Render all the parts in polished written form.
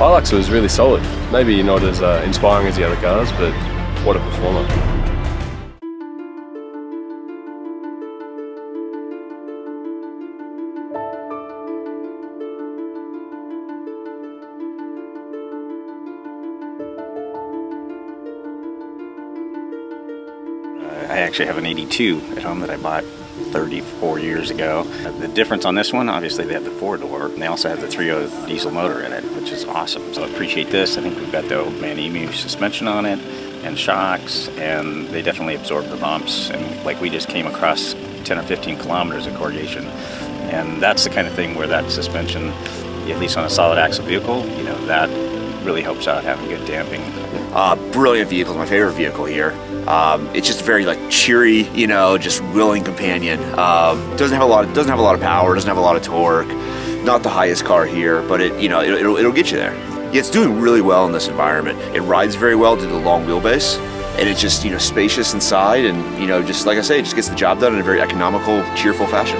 HiLux was really solid. Maybe not as inspiring as the other cars, but what a performer. I actually have an 82 at home that I bought 34 years ago. The difference on this one, obviously they have the 4-door, and they also have the 3.0 diesel motor in it, which is awesome. So I appreciate this. I think we've got the Old Man Emu suspension on it and shocks, and they definitely absorb the bumps. And like we just came across 10 or 15 kilometers of corrugation, and that's the kind of thing where that suspension, at least on a solid axle vehicle, you know, that really helps out having good damping. Brilliant vehicle, my favorite vehicle here. It's just very like cheery, you know, just willing companion. Doesn't have a lot of power, doesn't have a lot of torque. Not the highest car here, but it'll get you there. Yeah, it's doing really well in this environment. It rides very well due to the long wheelbase, and it's just, you know, spacious inside, and, you know, just like I say, it just gets the job done in a very economical, cheerful fashion.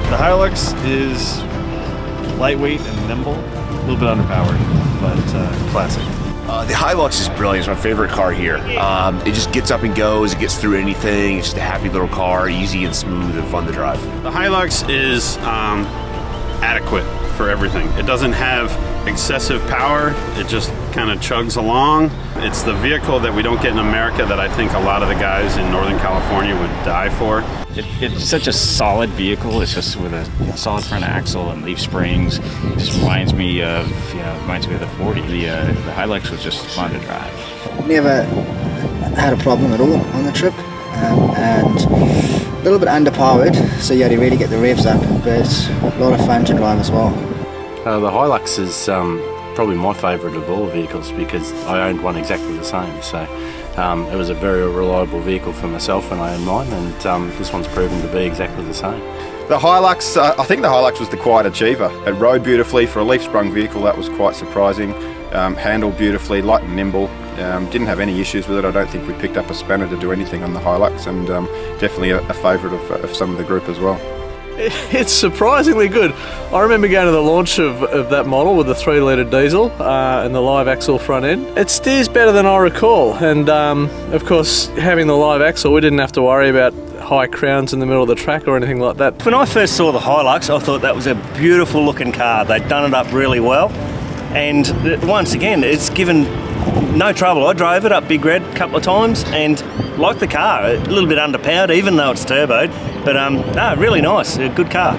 The HiLux is lightweight and nimble, a little bit underpowered, but classic. The HiLux is brilliant. It's my favorite car here. It just gets up and goes, it gets through anything. It's just a happy little car, easy and smooth and fun to drive. The HiLux is adequate for everything. It doesn't have excessive power, it just kind of chugs along. It's the vehicle that we don't get in America that I think a lot of the guys in Northern California would die for. It's such a solid vehicle. It's just with a solid front axle and leaf springs. It just reminds me of, the 40. The HiLux was just fun to drive. Never had a problem at all on the trip, and a little bit underpowered, so you had to really get the revs up, but a lot of fun to drive as well. The HiLux is probably my favourite of all the vehicles because I owned one exactly the same, so it was a very reliable vehicle for myself when I owned mine, and this one's proven to be exactly the same. The HiLux, I think the HiLux was the quiet achiever. It rode beautifully for a leaf-sprung vehicle. That was quite surprising. Handled beautifully, light and nimble. Didn't have any issues with it. I don't think we picked up a spanner to do anything on the HiLux, and definitely a favourite of some of the group as well. It's surprisingly good. I remember going to the launch of that model with the 3-litre diesel and the live axle front end. It steers better than I recall, and of course, having the live axle, we didn't have to worry about high crowns in the middle of the track or anything like that. When I first saw the HiLux, I thought that was a beautiful looking car. They'd done it up really well, and once again, it's given no trouble. I drove it up Big Red a couple of times and liked the car. A little bit underpowered, even though it's turboed, but really nice, a good car.